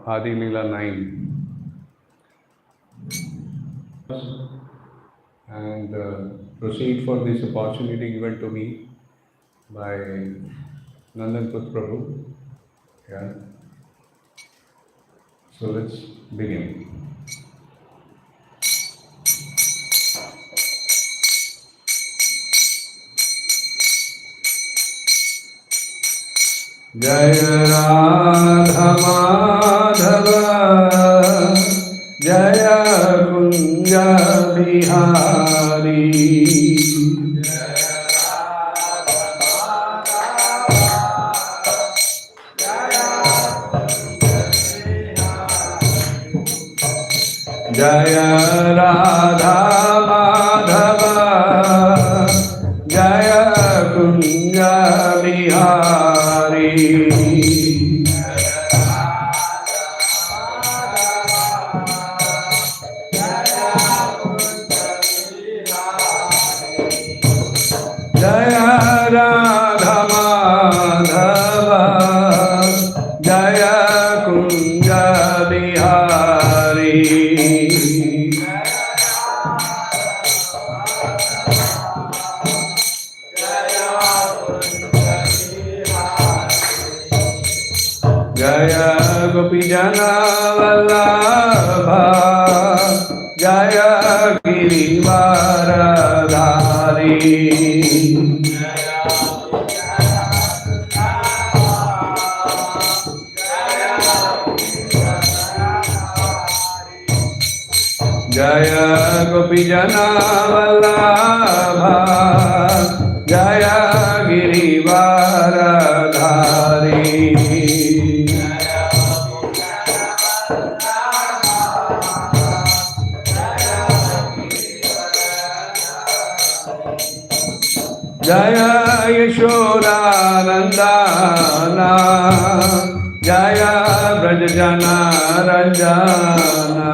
Adi Leela 9. And proceed for this opportunity given to me by Nandan Put Prabhu. Yeah. So let's begin. Jaya Radha Madhava Jaya Kunja Bihari Jaya Radha Madhava Jaya Kunja Bihari Jaya Radha Madhava Jaya Kunja Bihari Jaya Gopijana Vallabha Jaya Girivaradhari Jaya Gopijana Vallabha Jaya Girivaradhari Jaya Yashoda Nandana Jaya Brajajana Ranjana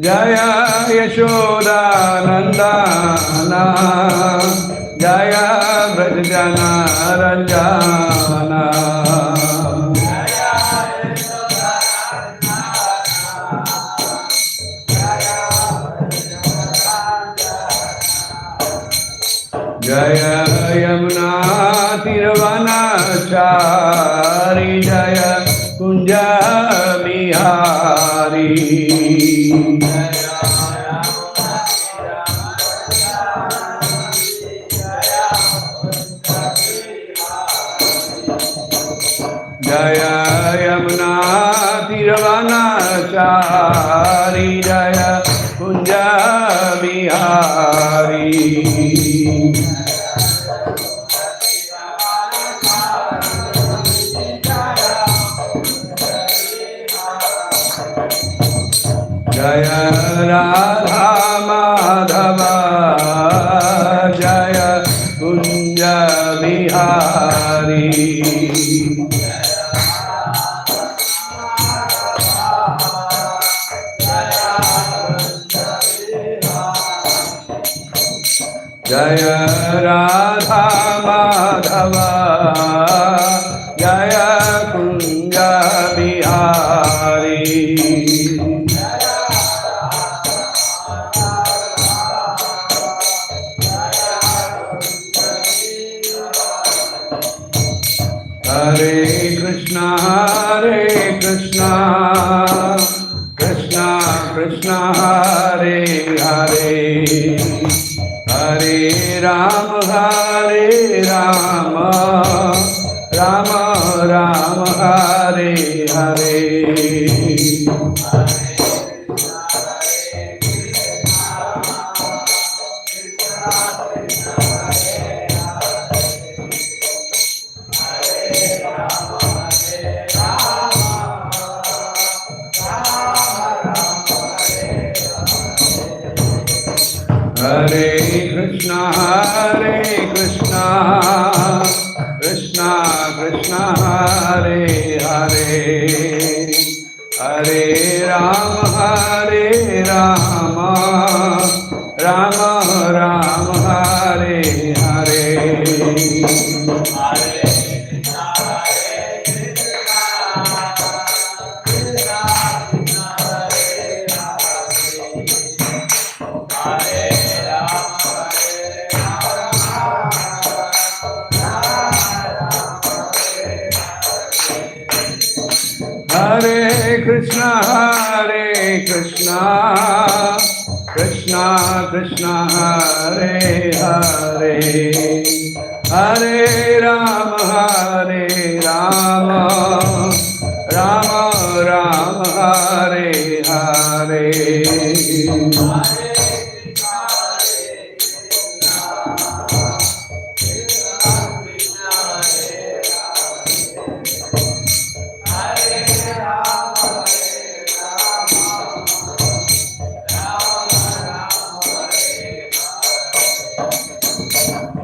Jaya Yashoda Nandana Jaya Brajajana Ranjana Jaya Yamuna Tiravanachari Jaya Kunja Bihari Jaya Yamuna Tiravanachari Jaya Kunja Bihari Jaya Radha Madhava Jaya Kunja Bihari Jaya Radha Madhava Jaya Kunja Bihari Hare Krishna Krishna Krishna Hare Hare Hare Rama Rama Rama Hare Hare Hare Krishna Krishna Krishna Hare Hare Hare Rama Rama Rama Hare Hare Hare Krishna Krishna Krishna Hare Hare Hare Rama Rama Rama Hare Hare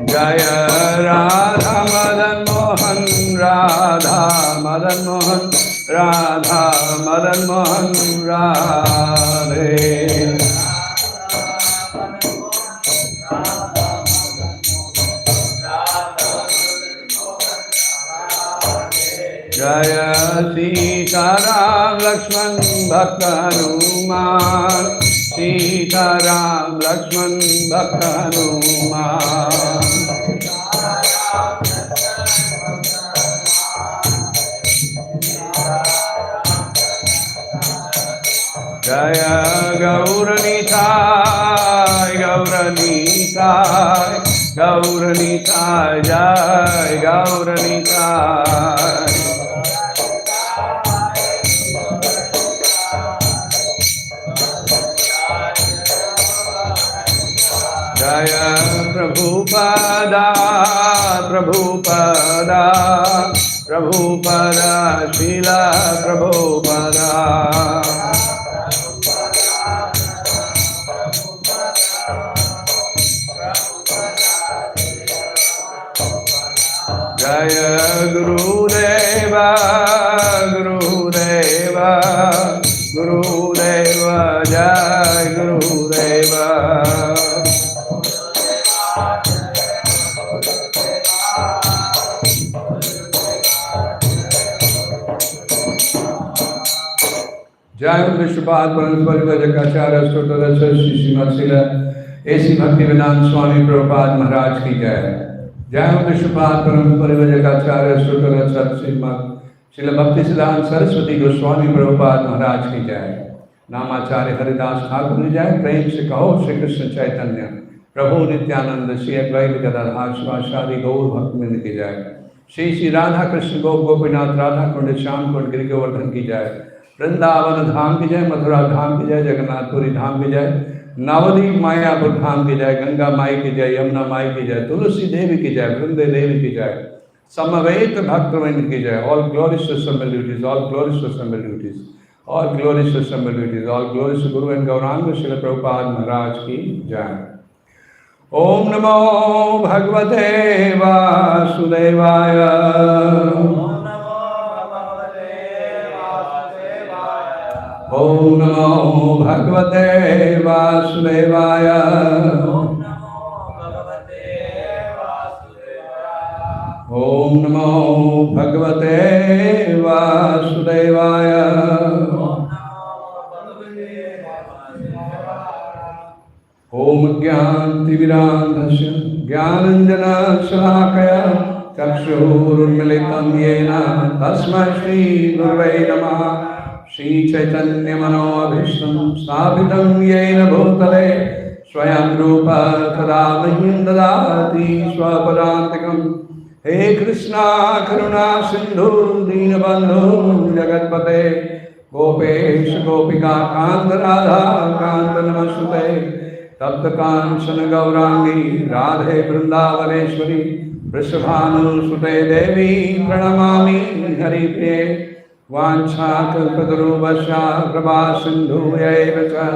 Jaya Radha Madan Mohan Radha Madan Mohan Radha Madan Mohan Radhe Jaya Sita Ram Lakshman Bhakta Hanuman Sita Ram Lakshman Bhakta Hanuman Jaya Gauranitai Gauranitai Gauranitai Jai Gauranitai Jaya Prabhupada Prabhupada Prabhupada Srila Prabhupada Jaya Gurudeva Gurudeva Gurudeva Jai Gurudeva Jai Vishwapad Paramparva Jakacharya Stotarasa Srimad Srila A.C. Bhaktivedanta Swami Prabhupada Maharaj ki jai. Jai Vishwapad Paramparva Jakacharya Stotarasa Srimad Srila Bhaktisiddhanta Saraswati Goswami Prabhupada Maharaj ki jai. Namacharya Haridas Thakur ki jai. Prem se kaho Shri Krishna Chaitanya Prabhu Nityananda Shri Advaita Gadadhar Shivashadi Gaur Bhaktivind ki jai. Shri Radha Krishna Gop Gopinath Radha Kund Shyam Kund Giri Govardhan ki jai. Vrindavan धाम की जय, मथुरा धाम की जय, जगन्नाथपुरी धाम की जय, नवदीप मायापुर धाम की जय, गंगा माई की जय, यमुना माई की जय, तुलसी देवी की जय, वृंदे देवी की जय, समवेत भक्तवृंद की जय. All glories to Sammalutis, all glories to Sammalutis, all glories to Sammalutis, all glories to Guru and Gauranga Srila Prabhupada Maharaj की जय. Om Namo Bhagavate Vasudevaya. Om Namo Bhagavate Vasudevaya. Om Namo Bhagavate Vasudevaya. Om Gyantivirandhasya Gyananjana Shalakaya Chakshurunmilitam Yena Tasmai Shri Gurave Namaha. Shri Chaitanya Manobhishtam Sthapitam Yena Bhutale Swayam Rupa Tada Mahyam Dadati Swapadantikam. He Krishna Karuna Sindhu Dinabandhu Jagatpate Gopesh Gopika Kanta Radha Kanta Namasute Tapta Kanchana Gaurangi Radhe Vrindavaneshwari Vrishabhanu Sute Devi Pranamami Hari Priye Vanchakalpatarubhasya Prabhasindhuyaiva cha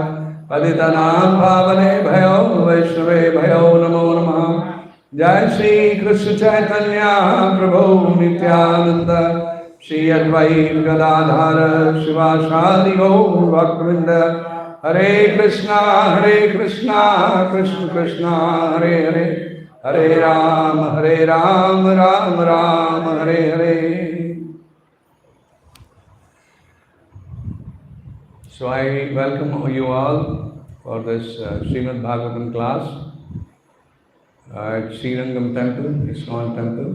Patitanam Bhavane Bhayo Vaishnave Bhayo Namo Namaha. Jai Shri Krishna Chaitanya Prabhu Nityananda Shri Advaita Gadadhara Shivashadi Gaur Bhaktivinoda Hare Krishna, Krishna Krishna, Hare Hare, Hare Ram, Ram Ram, Hare Hare. So I welcome you all for this Srimad Bhagavatam class at Srirangam temple, ISKCON temple.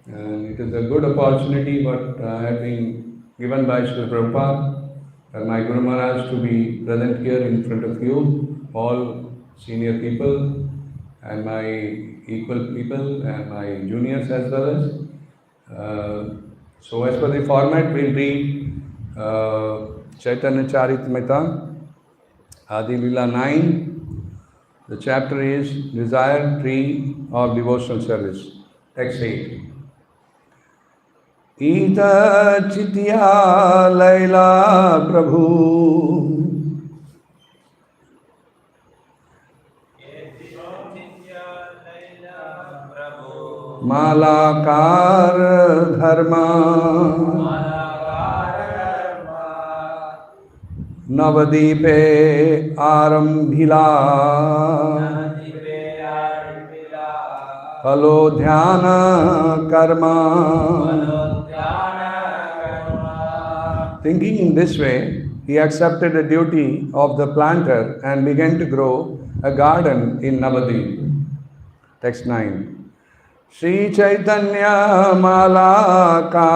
And it is a good opportunity what had been given by Srila Prabhupada and my Guru Maharaj to be present here in front of you, all senior people and my equal people and my juniors as well as. So as per the format, we'll read Chaitanya Charitamrita, Adi Lila 9. The chapter is Desire Tree of Devotional Service, text 8. Ita Chitya Laila Prabhu Malakar Dharma Navadipe Arambhila Halo Dhyana Karma. Thinking in this way, he accepted the duty of the planter and began to grow a garden in Navadip. Text 9. Sri Chaitanya Malaka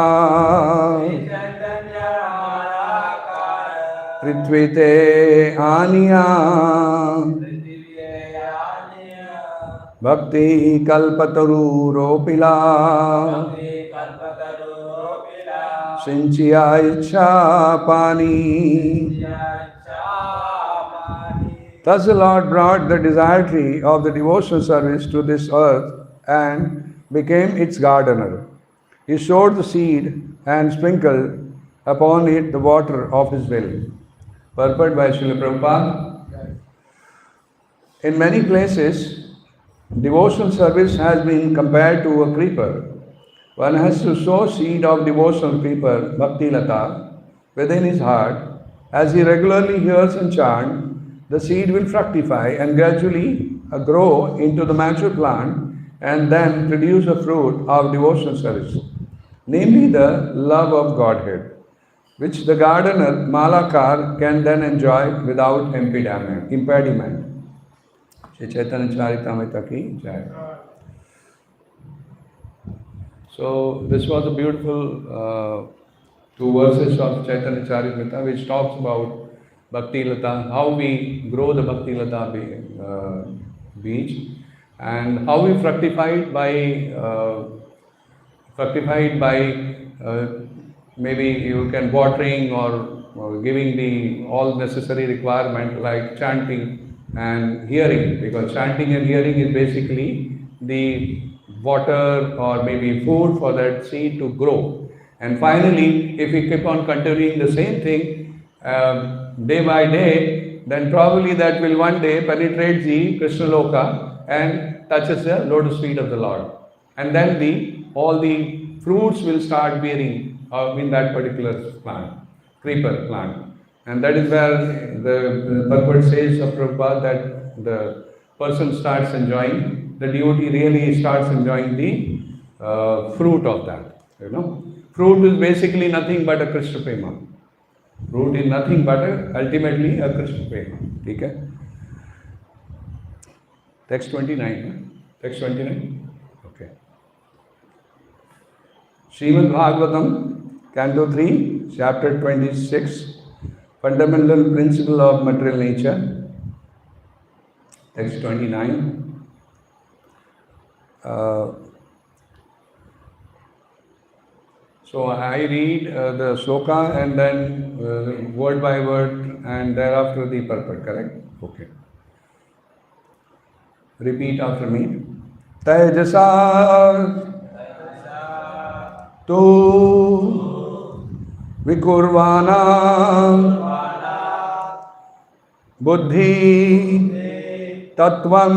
Prithvite Aniya Bhakti Kalpataru Ropila Sinchiya Ichha Pani. Thus the Lord brought the desire tree of the devotional service to this earth and became its gardener. He sowed the seed and sprinkled upon it the water of his will. Purport by Srila Prabhupada. In many places, devotional service has been compared to a creeper. One has to sow seed of devotional creeper, Bhakti Lata, within his heart. As he regularly hears and chants, the seed will fructify and gradually grow into the mature plant and then produce a fruit of devotional service, namely the love of Godhead, which the gardener, Malakar, can then enjoy without impediment. Shri Chaitanya Charitamrita ki jai. So this was a beautiful two verses of Chaitanya Charitamrita which talks about Bhakti Lata, how we grow the Bhakti Lata beach and how we fructified by maybe you can watering or giving the all necessary requirement like chanting and hearing, because chanting and hearing is basically the water or maybe food for that seed to grow. And finally, if we keep on continuing the same thing day by day, then probably that will one day penetrate the Krishna Loka and touches the lotus feet of the Lord. And then all the fruits will start bearing in that particular plant, creeper plant. And that is where the purport says of Prabhupada that the person starts enjoying, the devotee really starts enjoying the fruit of that. Fruit is basically nothing but a Krishna Prema. Fruit is nothing but ultimately a Krishna Prema. Okay? Text 29. Text 29? Okay. Srimad Bhagavatam, Canto 3, Chapter 26, Fundamental Principle of Material Nature. Text 29. So I read the sloka and then word by word and thereafter the purport, correct? Okay. Repeat after me. Tejasa tu vikurvana buddhi tattvam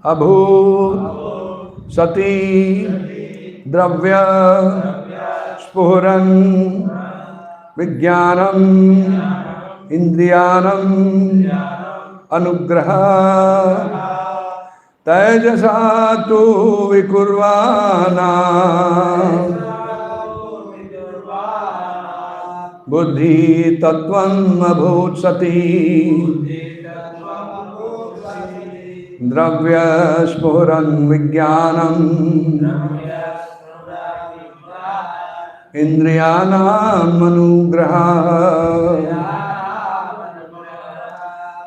abhut sati dravya spuran vijnanam Indriyanam anugraha Tejasa tu vikurvana Buddhi tattvam abhutsati Dravya spuran vijnanam Indriyanam anugraha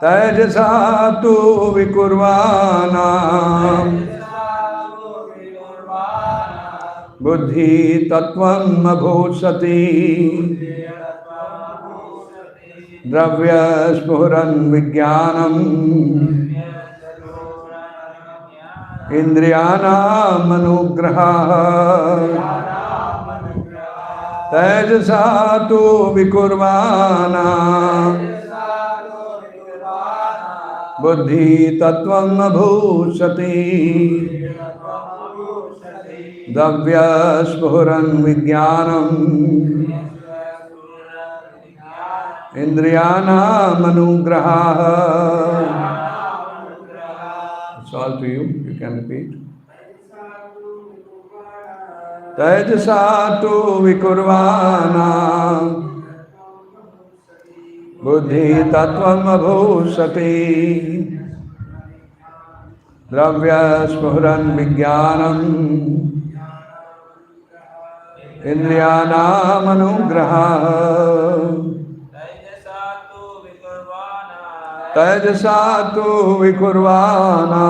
Tejasa tu vikurvana Buddhi tattvam abhutsati Dravya spuran vijnanam Indriyanam anugraha Tejasa tu vikurvana Buddhi tattvam abhutsati Dravya spuran vijnanam Indriyanam anugraha. It's all to you. You can repeat. Tejasa tu vikurvana Buddhi tattvam abhutsati Dravya spuran vijnanam Indriyanam anugraha Tejasa tu vikurvana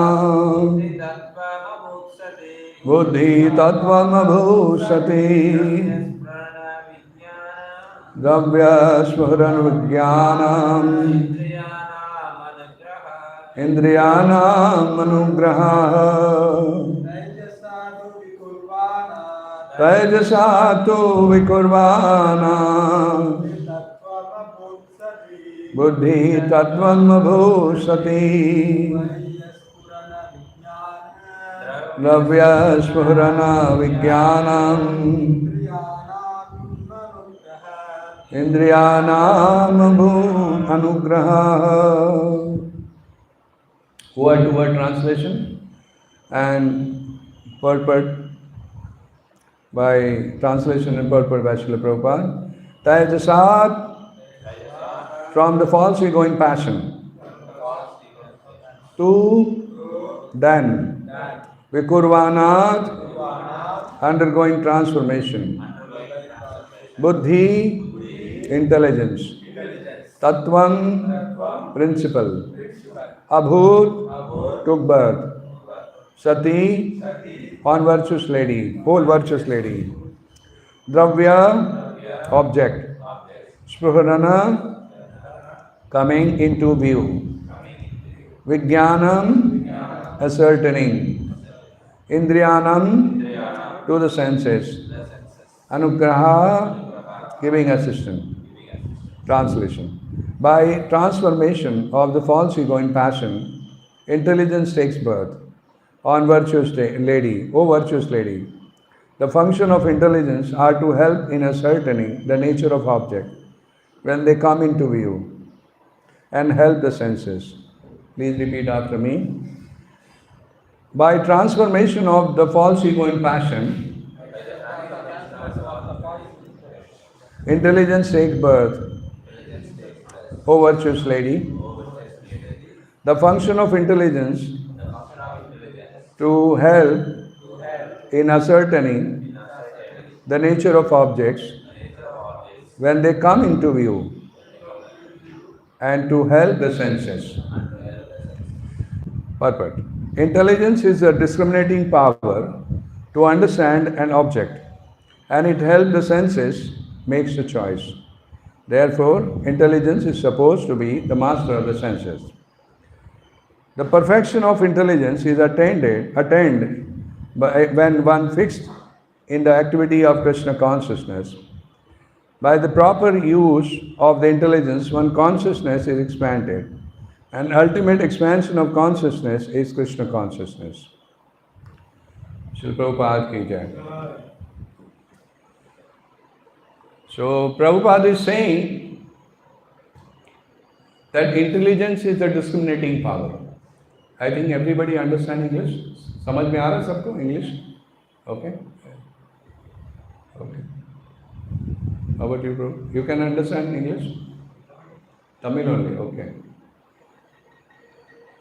Buddhi tattvam abhutsati Dravya spuran vijnanam Indriyanam anugraha Tejasa tu vikurvana Buddhi tattvam abhutsati Dravya spurana vijnanam Indriyanam anugraha. Word-to-word translation and purport by translation and purport by Srila Prabhupada. Tejasat, from the falsely going passion, to then, Vikurvanat, undergoing transformation, Buddhi, intelligence, Tattvam, principle, Abhut, took birth, Sati, on virtuous lady, whole virtuous lady, Dravya, object, Spruhanana, coming into view, Vijnanam, ascertaining, Indriyanam, to the senses, Anugraha, giving assistance. Translation. By transformation of the false ego in passion, intelligence takes birth. On virtuous lady, O virtuous lady, the function of intelligence are to help in ascertaining the nature of object when they come into view and help the senses. Please repeat after me. By transformation of the false ego in passion, intelligence takes birth. O virtuous lady, the function of intelligence to help in ascertaining the nature of objects when they come into view and to help the senses. Purport. Intelligence is a discriminating power to understand an object, and it helps the senses makes the choice. Therefore, intelligence is supposed to be the master of the senses. The perfection of intelligence is attained by when one fixed in the activity of Krishna consciousness. By the proper use of the intelligence, one consciousness is expanded. An ultimate expansion of consciousness is Krishna consciousness. Srila Prabhupada ki jai. So Prabhupada is saying that intelligence is the discriminating power. I think everybody understand English? समझ में आ रहा है सबको English? Okay. Okay. How about you, bro? You can understand English? Tamil only. Okay.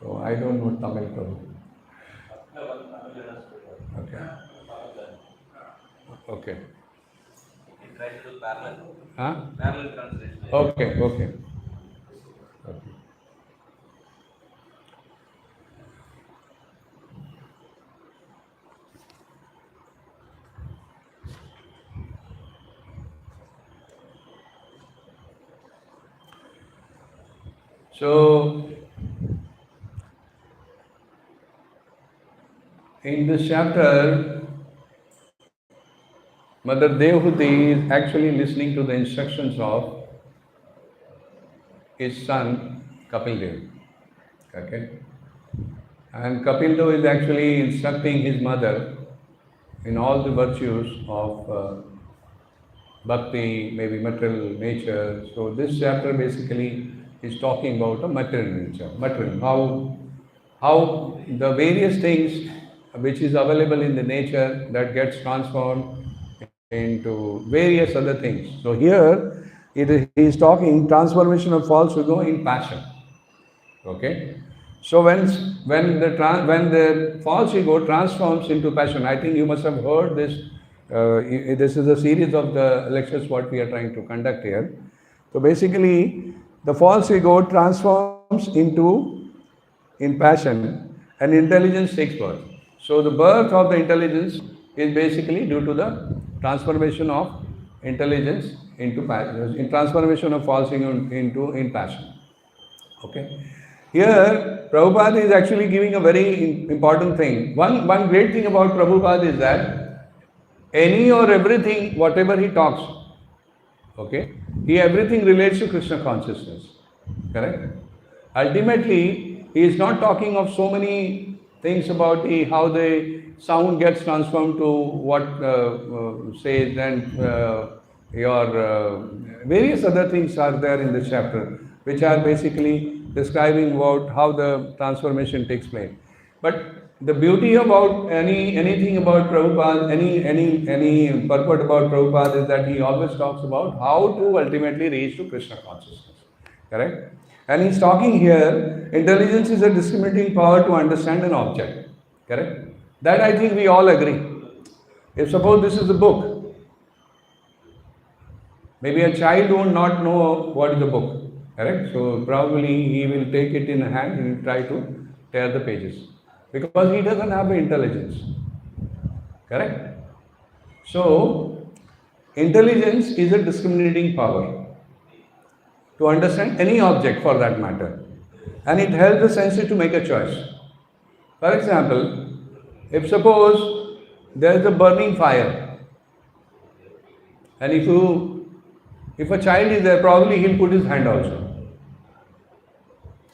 So I don't know Tamil, probably. Okay. Okay. Try to do parallel. Huh? Parallel translation. Okay. Okay. Okay. So, in this chapter, Mother Devahuti is actually listening to the instructions of his son Kapil Dev. Okay? And Kapil Dev is actually instructing his mother in all the virtues of bhakti, maybe material nature. So this chapter basically is talking about a material nature, material, how the various things which is available in the nature that gets transformed into various other things. So here he is talking transformation of false ego in passion. Okay. So when the false ego transforms into passion, I think you must have heard this. This is a series of the lectures what we are trying to conduct here. So basically, the false ego transforms in passion, and intelligence takes birth. So the birth of the intelligence is basically due to the transformation of intelligence into passion, in transformation of false ego in passion. Okay. Here, Prabhupada is actually giving a very important thing. One great thing about Prabhupada is that any or everything, whatever he talks, okay, everything relates to Krishna consciousness. Correct? Ultimately, he is not talking of so many things about how the sound gets transformed to what says, and your various other things are there in this chapter, which are basically describing about how the transformation takes place. But the beauty about anything about Prabhupada, any purport about Prabhupada is that he always talks about how to ultimately reach to Krishna consciousness. Correct? And he's talking here, intelligence is a discriminating power to understand an object. Correct? That I think we all agree. If suppose this is a book, maybe a child will not know what is the book. Correct? So probably he will take it in a hand and will try to tear the pages, because he doesn't have the intelligence. Correct? So intelligence is a discriminating power to understand any object for that matter, and it helps the senses to make a choice. For example, if suppose there is a burning fire, and if a child is there, probably he'll put his hand also,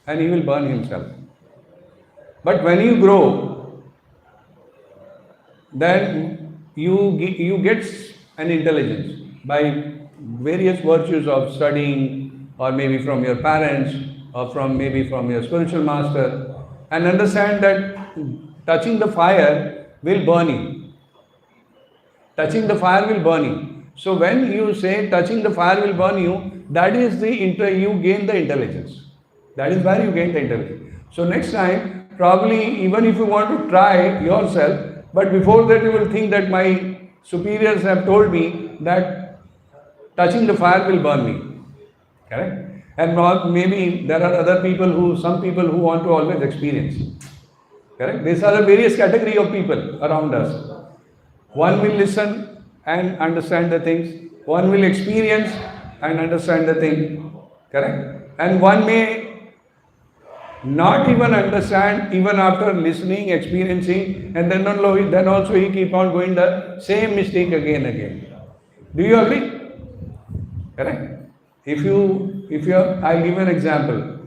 and he will burn himself. But when you grow, then you get an intelligence by various virtues of studying, or maybe from your parents, or maybe from your spiritual master, and understand that touching the fire will burn you. Touching the fire will burn you. So when you say touching the fire will burn you, that is you gain the intelligence. That is where you gain the intelligence. So next time, probably even if you want to try yourself, but before that you will think that my superiors have told me that touching the fire will burn me. Correct? And maybe there are some people who want to always experience. Correct? These are the various category of people around us. One will listen and understand the things. One will experience and understand the thing. Correct? And one may not even understand even after listening, experiencing, and then also he keep on going the same mistake again and again. Do you agree? Correct? I'll give an example.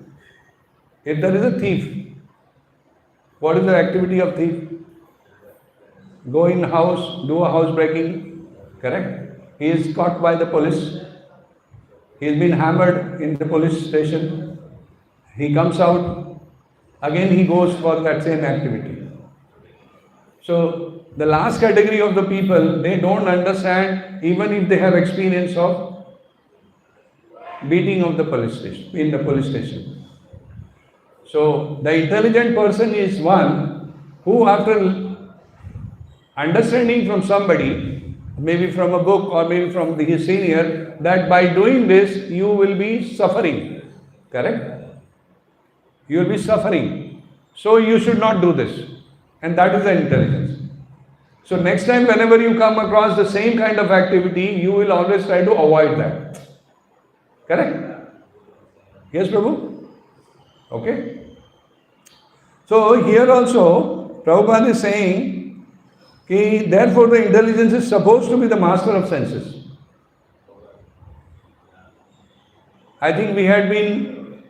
If there is a thief, what is the activity of thief? Go in house, do a house breaking. Correct? He is caught by the police. He has been hammered in the police station. he comes out, again he goes for that same activity. So the last category of the people, they don't understand even if they have experience of beating of the police station, in the police station. So the intelligent person is one who, after understanding from somebody, maybe from a book or maybe from his senior, that by doing this you will be suffering. Correct? You will be suffering. So you should not do this. And that is the intelligence. So next time whenever you come across the same kind of activity, you will always try to avoid that. Correct? Yes, Prabhu? Okay. So here also, Prabhupada is saying, therefore the intelligence is supposed to be the master of senses. I think we had been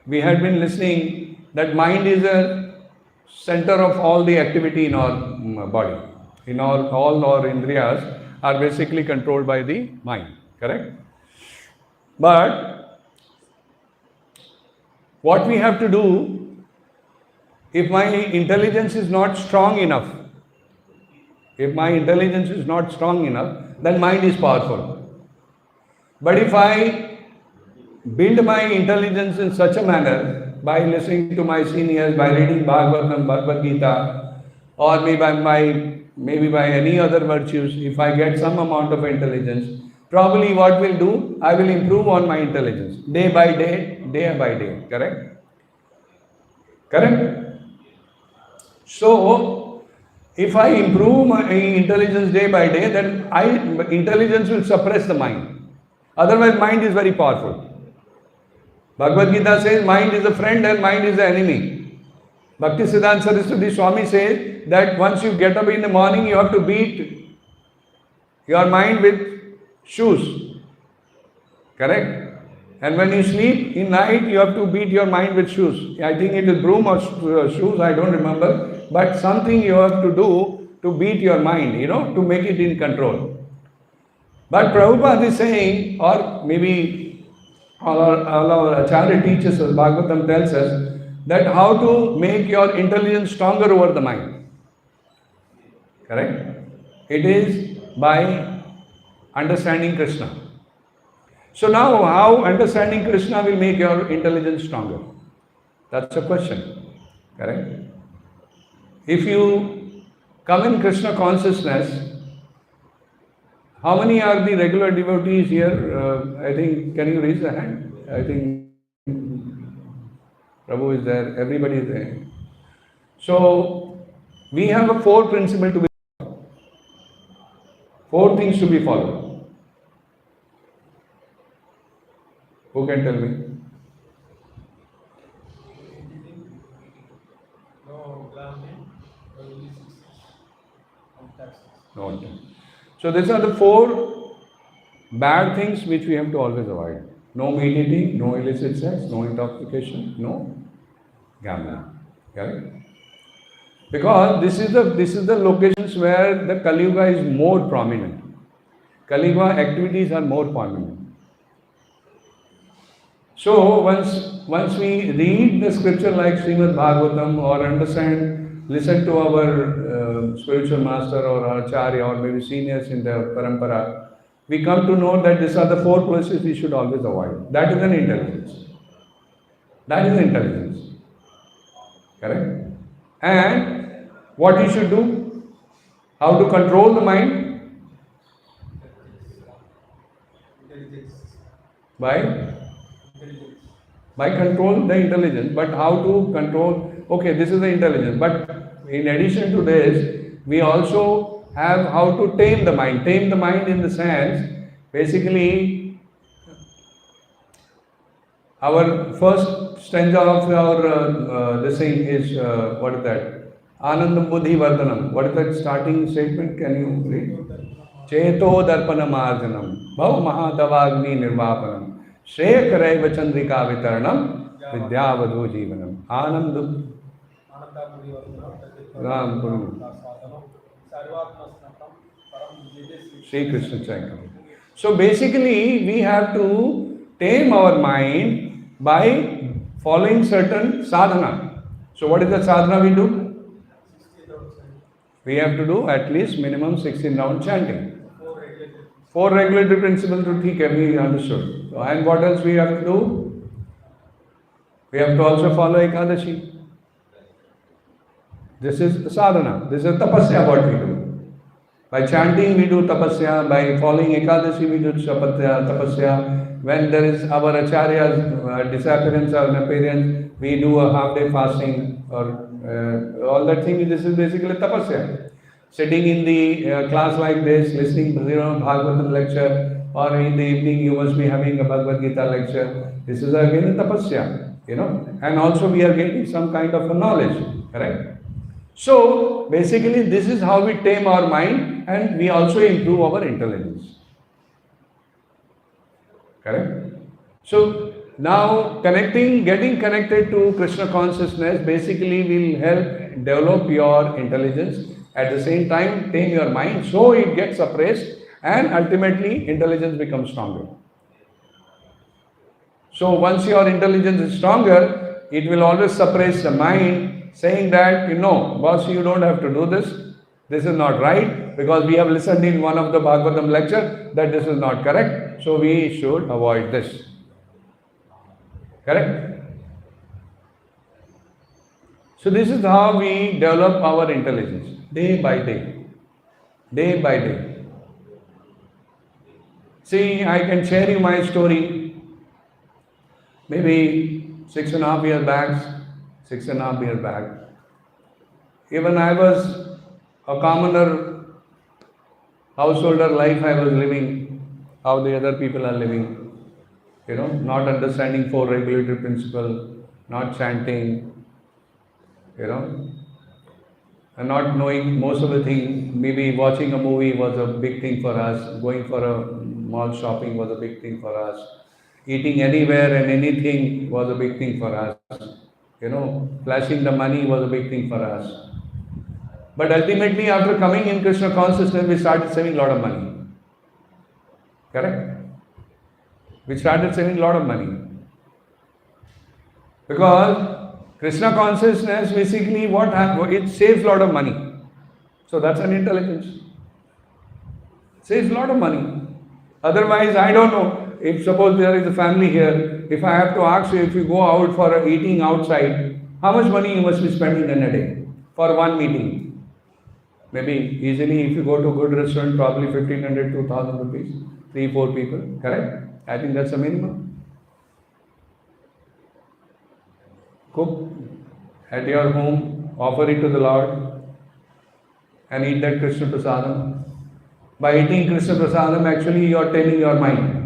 listening that mind is a center of all the activity in our body. In all our indriyas are basically controlled by the mind. Correct? But what we have to do, if my intelligence is not strong enough, then mind is powerful. But if I build my intelligence in such a manner, by listening to my seniors, by reading Bhagavatam, Bhagavad Gita, or maybe by any other virtues, if I get some amount of intelligence, probably what will do, I will improve on my intelligence day by day, day by day. Correct? Correct? So, if I improve my intelligence day by day, then intelligence will suppress the mind. Otherwise, mind is very powerful. Bhagavad Gita says mind is a friend and mind is the enemy. Bhakti Siddhanta Saraswati Swami says that once you get up in the morning, you have to beat your mind with shoes. Correct? And when you sleep in night, you have to beat your mind with shoes. I think it is broom or shoes, I don't remember. But something you have to do to beat your mind, to make it in control. But Prabhupada is saying, or maybe all our Acharya teaches us, Bhagavatam tells us, that how to make your intelligence stronger over the mind. Correct? It is by understanding Krishna. So now, how understanding Krishna will make your intelligence stronger? That's a question. Correct? If you come in Krishna consciousness, how many are the regular devotees here? I think, can you raise the hand? I think Prabhu is there, everybody is there. So, we have a 4 principle to be followed. 4 things to be followed. Who can tell me? No. So these are the 4 bad things which we have to always avoid. No meat eating, no illicit sex, no intoxication, no gambling. Correct? Because this is the locations where the Kali Yuga is more prominent. Kali Yuga activities are more prominent. So once we read the scripture like Srimad Bhagavatam or listen to our spiritual master or our acharya or maybe seniors in the parampara, we come to know that these are the 4 places we should always avoid. That is an intelligence. That is intelligence. Correct? And what you should do? How to control the mind? By control the intelligence. But how to control? Okay, this is the intelligence. But in addition to this, we also have how to tame the mind. Tame the mind in the sense, basically, our first stanza of our this thing is, what is that? Anandam Buddhi Vardhanam. What is that starting statement? Can you read? Cheto Darpanam Arjanam Bhav Mahadavagni Nirvapanam Shreya Karaiva Chandrika Vitaranam Vidyavadhu Jivanam Anandam Ram Puru Sri Krishna Chaitanya. So basically, we have to tame our mind by following certain sadhana. So what is the sadhana we do? We have to do at least minimum 16 round chanting. 4 regulatory principles to take we understood. So, and what else we have to do? We have to also follow Ekadashi. This is sadhana. This is tapasya what we do. By chanting we do tapasya. By following Ekadashi we do tapasya. When there is our acharya's disappearance or appearance, we do a half-day fasting or all that thing. This is basically tapasya. Sitting in the class like this, listening to Srimad Bhagavatam lecture, or in the evening you must be having a Bhagavad Gita lecture. This is again a tapasya, and also we are getting some kind of a knowledge, correct? So basically this is how we tame our mind and we also improve our intelligence, correct? So now getting connected to Krishna consciousness basically will help develop your intelligence. At the same time, tame your mind so it gets suppressed and ultimately intelligence becomes stronger. So once your intelligence is stronger, it will always suppress the mind, saying that, boss, you don't have to do this. This is not right, because we have listened in one of the Bhagavatam lecture that this is not correct. So we should avoid this. Correct? So this is how we develop our intelligence. Day by day. Day by day. See, I can share you my story. Maybe 6.5 years back, even I was a commoner householder life I was living, how the other people are living, not understanding 4 regulatory principles, not chanting, and not knowing most of the things. Maybe watching a movie was a big thing for us, going for a mall shopping was a big thing for us, eating anywhere and anything was a big thing for us, flashing the money was a big thing for us. But ultimately after coming in Krishna consciousness, we started saving a lot of money. Correct? We started saving a lot of money. Because Krishna consciousness basically what happens? It saves a lot of money. So that's an intelligence. Saves a lot of money. Otherwise, I don't know. If suppose there is a family here, if I have to ask you, if you go out for eating outside, how much money you must be spending in a day for one meeting? Maybe easily if you go to a good restaurant, probably 1,500, 2,000 rupees, 3-4 people, correct? I think that's the minimum. Cook at your home, offer it to the Lord and eat that Krishna Prasadam. By eating Krishna Prasadam, actually you are taming your mind.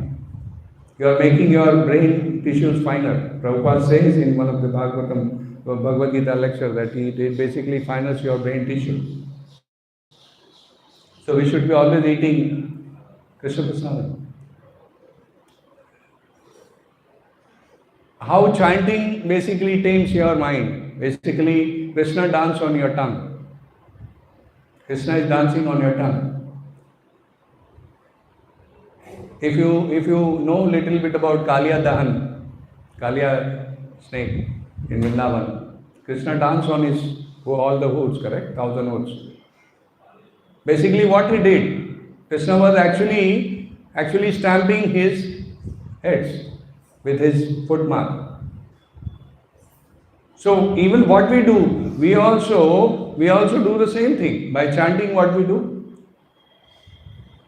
You are making your brain tissues finer. Prabhupada says in one of the Bhagavatam, Bhagavad Gita lecture that it basically finers your brain tissue. So we should be always eating Krishna Prasadam. How chanting basically tames your mind. Basically, Krishna dance on your tongue. Krishna is dancing on your tongue. If you know little bit about Kaliya Dahan, Kaliya snake in Vrindavan, Krishna dance on his all the hoods, correct? 1,000 hoods. Basically, what he did, Krishna was actually stamping his heads with his foot mark. So even what we do, we also do the same thing. By chanting what we do,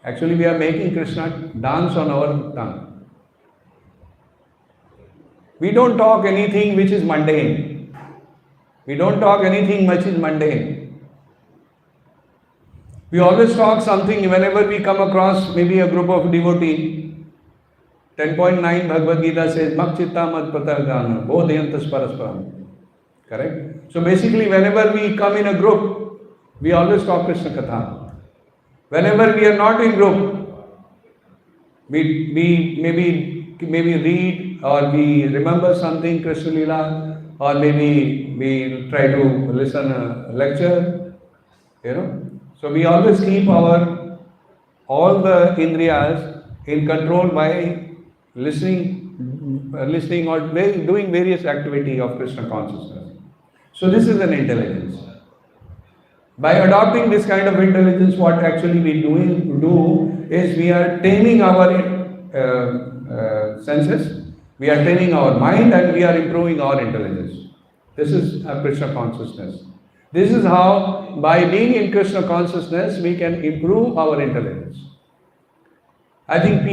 actually we are making Krishna dance on our tongue. We don't talk anything which is mundane. We don't talk anything which is mundane. We always talk something whenever we come across maybe a group of devotees. 10.9 Bhagavad Gita says, Mak chitta mad pratagana, bodhayantas parasparam. Correct? So basically, whenever we come in a group, we always talk Krishna Katha. Whenever we are not in group, we maybe read or we remember something, Krishna Lila, or maybe we try to listen a lecture, So we always keep all the indriyas in control by listening listening or doing various activity of Krishna consciousness. So this is an intelligence. By adopting this kind of intelligence, what actually we do is we are taming our senses, we are training our mind, and we are improving our intelligence. This is a Krishna consciousness. This is how, by being in Krishna consciousness, we can improve our intelligence. I think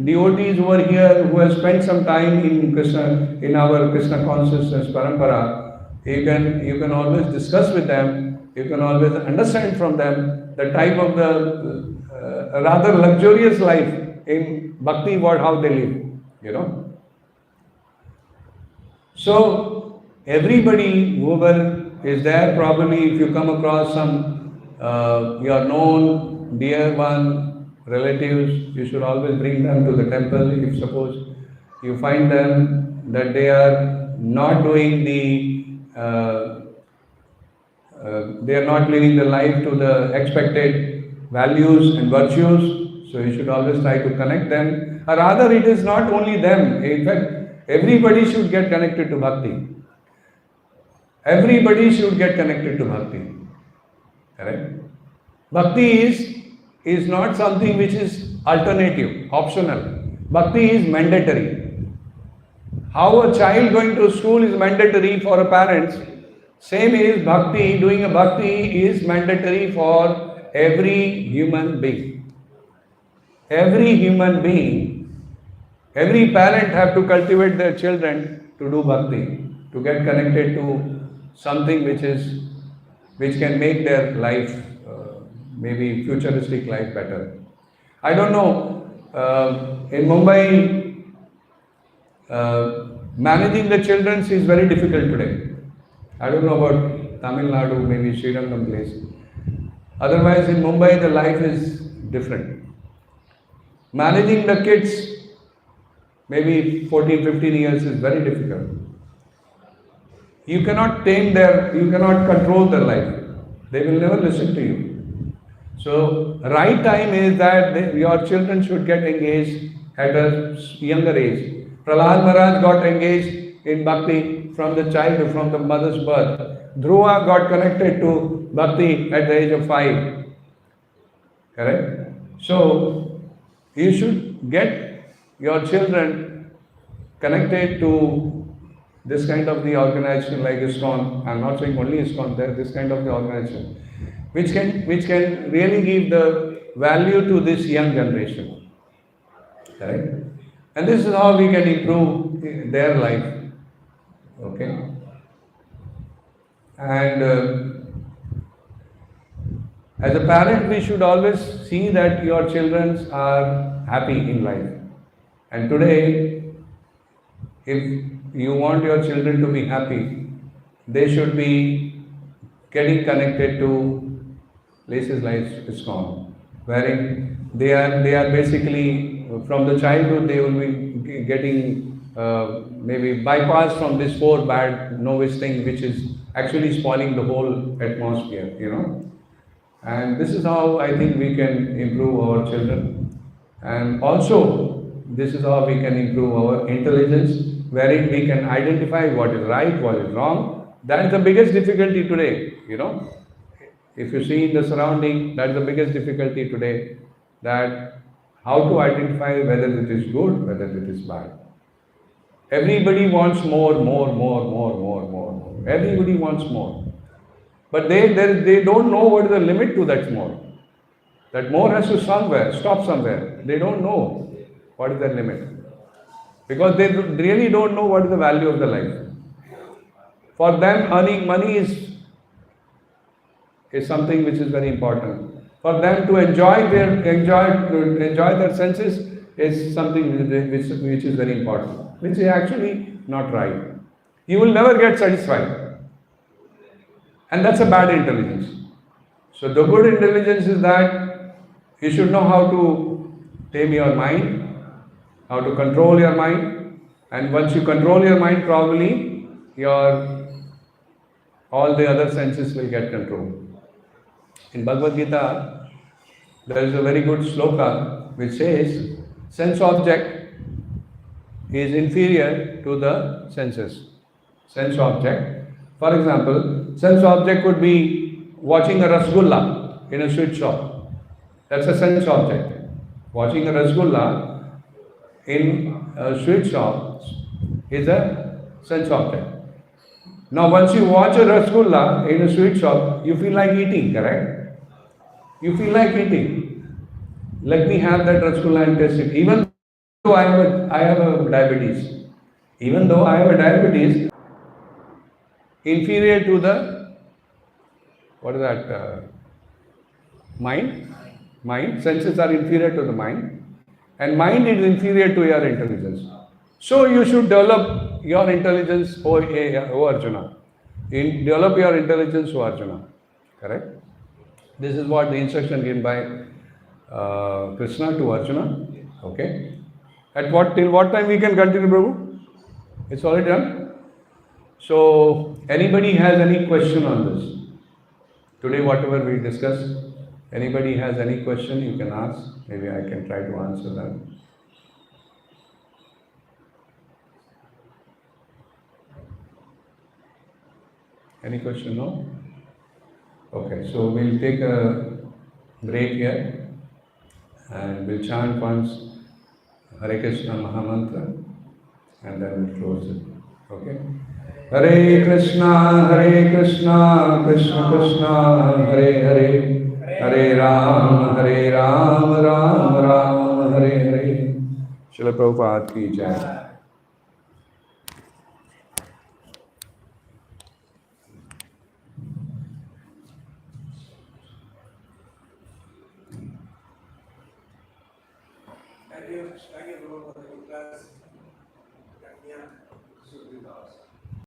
devotees over here who have spent some time in our Krishna consciousness parampara, you can always discuss with them, you can always understand from them the type of the rather luxurious life in bhakti, how they live, So everybody, whoever is there, probably if you come across some your known dear one, relatives, you should always bring them to the temple. If suppose you find them that they are not doing they are not living the life to the expected values and virtues, so you should always try to connect them. Or rather, it is not only them. In fact, everybody should get connected to bhakti. Everybody should get connected to bhakti. Correct? Bhakti is not something which is alternative, optional. Bhakti is mandatory. How a child going to school is mandatory for a parents, same is bhakti, doing a bhakti is mandatory for every human being. Every human being, every parent have to cultivate their children to do bhakti, to get connected to something which can make their life, maybe futuristic life, better. I don't know, in Mumbai, managing the children is very difficult today. I don't know about Tamil Nadu, maybe Srirangam place. Otherwise, in Mumbai, the life is different. Managing the kids, maybe 14, 15 years, is very difficult. You cannot you cannot control their life. They will never listen to you. So, right time is that your children should get engaged at a younger age. Prahlad Maharaj got engaged in bhakti from the childhood, from the mother's birth. Dhruva got connected to bhakti at the age of 5. Correct? So, you should get your children connected to this kind of the organization like ISKCON. I am not saying only ISKCON, there this kind of the organization, which can really give the value to this young generation. Correct? And this is how we can improve their life. Okay? And as a parent, we should always see that your children are happy in life. And today, if you want your children to be happy, they should be getting connected to places like ISKCON, wherein they are basically, from the childhood, they will be getting maybe bypassed from this 4 bad novice thing, which is actually spoiling the whole atmosphere, And this is how I think we can improve our children. And also, this is how we can improve our intelligence, wherein we can identify what is right, what is wrong. That is the biggest difficulty today, If you see in the surrounding, that is the biggest difficulty today, that how to identify whether it is good, whether it is bad. Everybody wants more. Everybody wants more. But they don't know what is the limit to that more. That more has to stop somewhere. They don't know what is the limit. Because they really don't know what is the value of the life. For them, earning money is something which is very important. For them to enjoy their senses is something which is very important, which is actually not right. You will never get satisfied. And that's a bad intelligence. So the good intelligence is that you should know how to tame your mind, how to control your mind, and once you control your mind properly, all the other senses will get controlled. In Bhagavad Gita, there is a very good sloka which says, sense object is inferior to the senses, sense object. For example, sense object could be watching a rasgulla in a sweet shop. That's a sense object. Watching a rasgulla in a sweet shop is a sense object. Now, once you watch a rasgulla in a sweet shop, you feel like eating, correct? You feel like eating. Let me have that rasgulla and taste it. Even though I have a diabetes. Even though I have a diabetes, inferior to the, what is that, mind? Mind, senses are inferior to the mind, and mind is inferior to your intelligence. So you should develop your intelligence, O Arjuna. Develop your intelligence, O Arjuna. Correct? This is what the instruction given by Krishna to Arjuna. Okay. Till what time we can continue, Prabhu? It's already done. So, anybody has any question on this? Today, whatever we discussed, anybody has any question, you can ask. Maybe I can try to answer them. Any question? No? Okay, so we'll take a break here and we'll chant once Hare Krishna Mahamantra and then we'll close it. Okay? Hare Krishna, Krishna Krishna, Hare Hare, Hare Ram, Ram Ram, Hare Hare. Srila Prabhupada ki jai.